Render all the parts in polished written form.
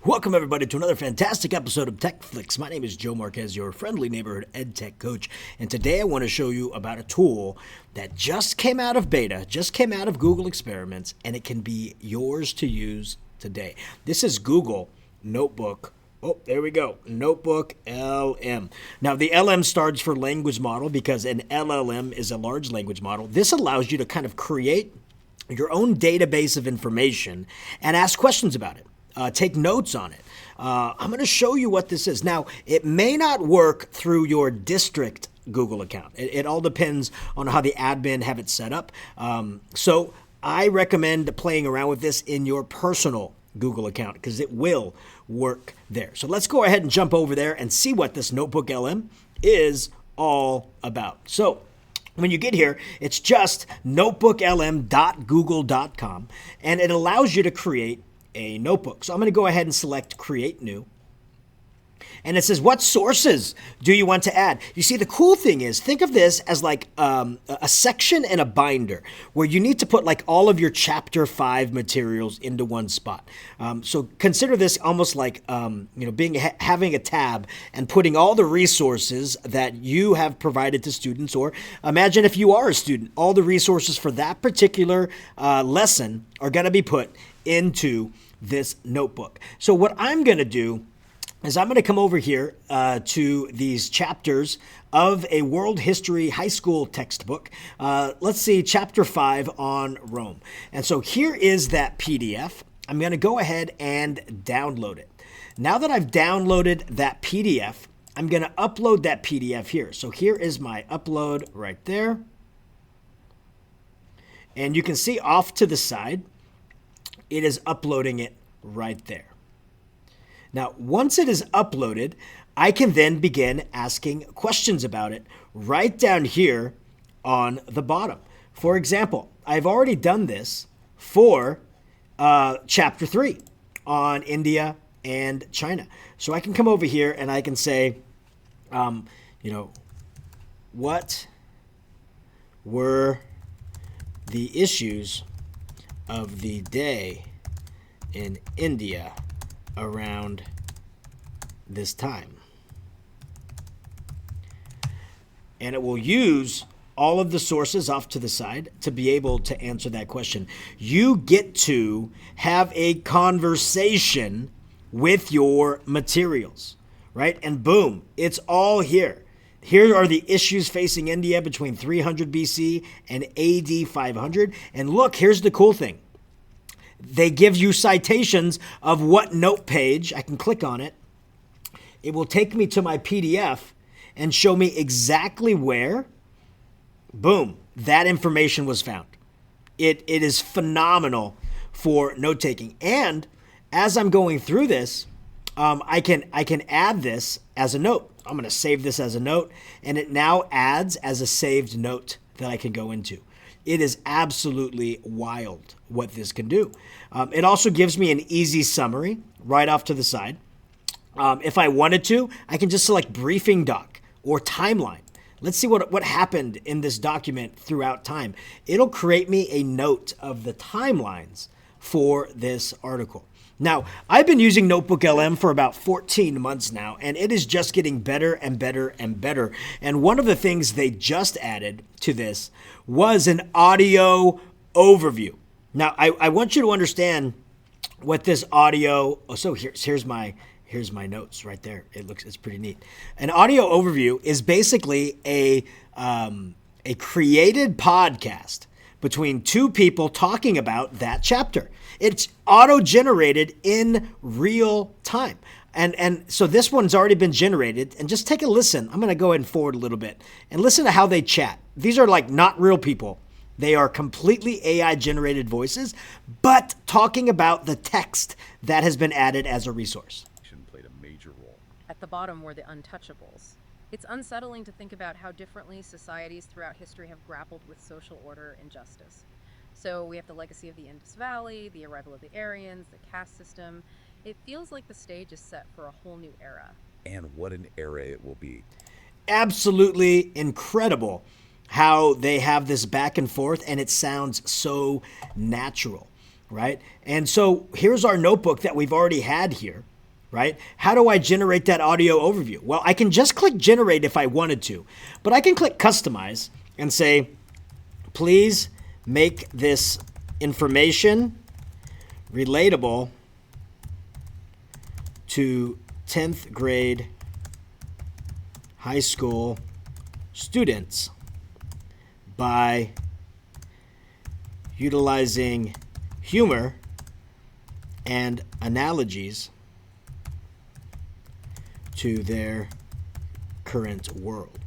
Welcome, everybody, to another fantastic episode of TechFlix. My name is Joe Marquez, your friendly neighborhood EdTech coach, and today I want to show you about a tool that just came out of beta, just came out of Google experiments, and it can be yours to use today. This is Google Notebook. Oh, there we go. NotebookLM. Now, the LM stands for language model because an LLM is a large language model. This allows you to kind of create your own database of information and ask questions about it. Take notes on it. I'm going to show you what this is. Now, it may not work through your district Google account. It all depends on how the admin have it set up. So I recommend playing around with this in your personal Google account because it will work there. So let's go ahead and jump over there and see what this NotebookLM is all about. So when you get here, it's just notebooklm.google.com, and it allows you to create a notebook. So I'm going to go ahead and select Create New. And it says, what sources do you want to add? You see, the cool thing is, think of this as like a section in a binder where you need to put like all of your Chapter 5 materials into one spot. So consider this almost like having a tab and putting all the resources that you have provided to students, or imagine if you are a student, all the resources for that particular lesson are going to be put into this notebook. So what I'm going to do is I'm going to come over here to these chapters of a world history high school textbook. Let's see, Chapter 5 on Rome. And so here is that PDF. I'm going to go ahead and download it. Now that I've downloaded that PDF, I'm going to upload that PDF here. So here is my upload right there. And you can see off to the side, it is uploading it right there. Now, once it is uploaded, I can then begin asking questions about it right down here on the bottom. For example, I've already done this for Chapter 3 on India and China. So I can come over here and I can say, what were the issues of the day in India around this time? And it will use all of the sources off to the side to be able to answer that question. You get to have a conversation with your materials, right? And boom, it's all here. Here are the issues facing India between 300 BC and AD 500. And look, here's the cool thing. They give you citations of what note page. I can click on it. It will take me to my PDF and show me exactly where, boom, that information was found. It is phenomenal for note taking. And as I'm going through this, I can add this as a note. I'm going to save this as a note, and it now adds as a saved note that I can go into. It is absolutely wild what this can do. It also gives me an easy summary right off to the side. If I wanted to, I can just select briefing doc or timeline. Let's see what happened in this document throughout time. It'll create me a note of the timelines for this article. Now, I've been using NotebookLM for about 14 months now, and it is just getting better and better and better. And one of the things they just added to this was an audio overview. Now, I want you to understand what this audio. Oh, so here's my notes right there. It's pretty neat. An audio overview is basically a created podcast between two people talking about that chapter. It's auto-generated in real time. And so this one's already been generated. And just take a listen. I'm going to go ahead and forward a little bit and listen to how they chat. These are like not real people. They are completely AI-generated voices, but talking about the text that has been added as a resource. Played a major role. At the bottom were the untouchables. It's unsettling to think about how differently societies throughout history have grappled with social order and justice. So we have the legacy of the Indus Valley, the arrival of the Aryans, the caste system. It feels like the stage is set for a whole new era. And what an era it will be. Absolutely incredible how they have this back and forth, and it sounds so natural, right? And so here's our notebook that we've already had here. right? How do I generate that audio overview? Well, I can just click generate if I wanted to, but I can click customize and say, please make this information relatable to 10th grade high school students by utilizing humor and analogies to their current world.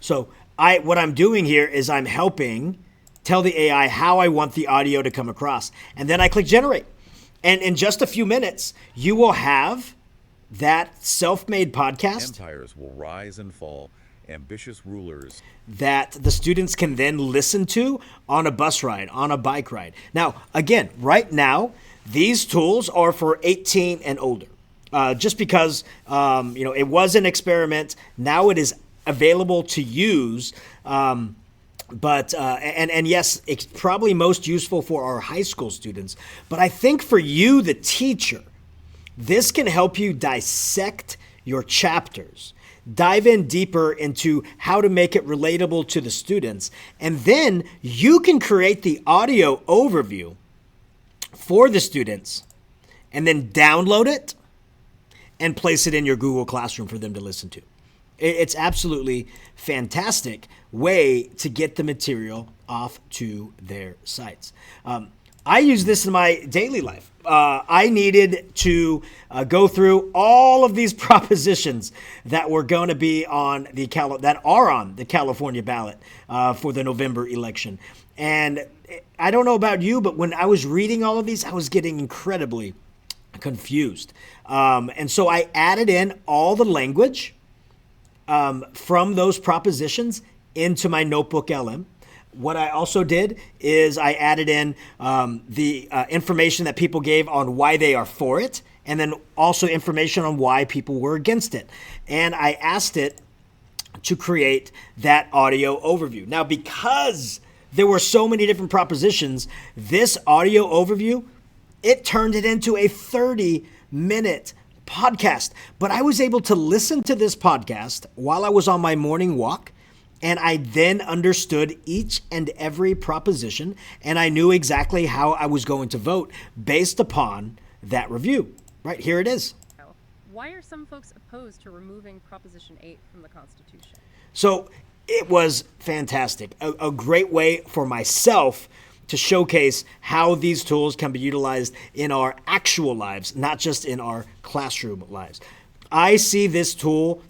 So what I'm doing here is I'm helping tell the AI how I want the audio to come across. And then I click generate. And in just a few minutes, you will have that self-made podcast. Empires will rise and fall. Ambitious rulers That the students can then listen to on a bus ride, on a bike ride. Now, again, right now, these tools are for 18 and older. Just because, it was an experiment. Now it is available to use. But yes, it's probably most useful for our high school students. But I think for you, the teacher, this can help you dissect your chapters, dive in deeper into how to make it relatable to the students. And then you can create the audio overview for the students and then download it and place it in your Google Classroom for them to listen to. It's absolutely fantastic way to get the material off to their sites. I use this in my daily life. I needed to go through all of these propositions that were going to be on that are on the California ballot for the November election. And I don't know about you, but when I was reading all of these, I was getting incredibly confused. And so I added in all the language from those propositions into my NotebookLM. What I also did is I added in the information that people gave on why they are for it, and then also information on why people were against it. And I asked it to create that audio overview. Now, because there were so many different propositions, this audio overview, it turned it into a 30-minute podcast. But I was able to listen to this podcast while I was on my morning walk, and I then understood each and every proposition, and I knew exactly how I was going to vote based upon that review. Right, here it is. Why are some folks opposed to removing Proposition 8 from the Constitution? So it was fantastic. A great way for myself to showcase how these tools can be utilized in our actual lives, not just in our classroom lives. I see this tool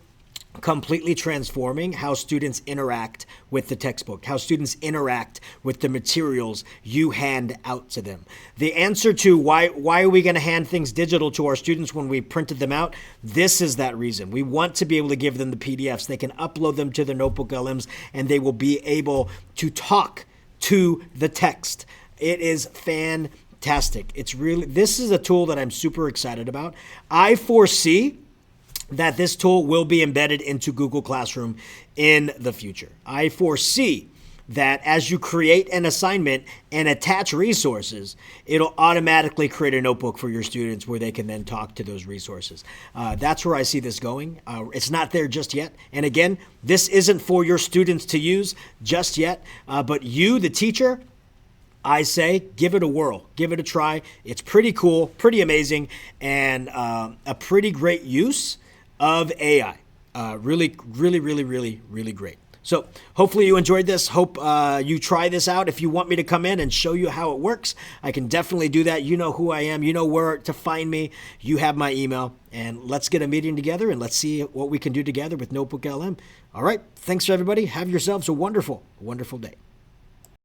completely transforming how students interact with the textbook, how students interact with the materials you hand out to them. The answer to why are we going to hand things digital to our students when we printed them out? This is that reason. We want to be able to give them the PDFs. They can upload them to their NotebookLMs, and they will be able to talk to the text. It is fantastic. This is a tool that I'm super excited about. I foresee that this tool will be embedded into Google Classroom in the future. I foresee that as you create an assignment and attach resources, it'll automatically create a notebook for your students where they can then talk to those resources. That's where I see this going. It's not there just yet. And again, this isn't for your students to use just yet, but you, the teacher, I say, give it a whirl, give it a try. It's pretty cool, pretty amazing, and a pretty great use of AI. Really great. So hopefully you enjoyed this. Hope you try this out. If you want me to come in and show you how it works, I can definitely do that. You know who I am. You know where to find me. You have my email. And let's get a meeting together and let's see what we can do together with NotebookLM. All right. Thanks, everybody. Have yourselves a wonderful day.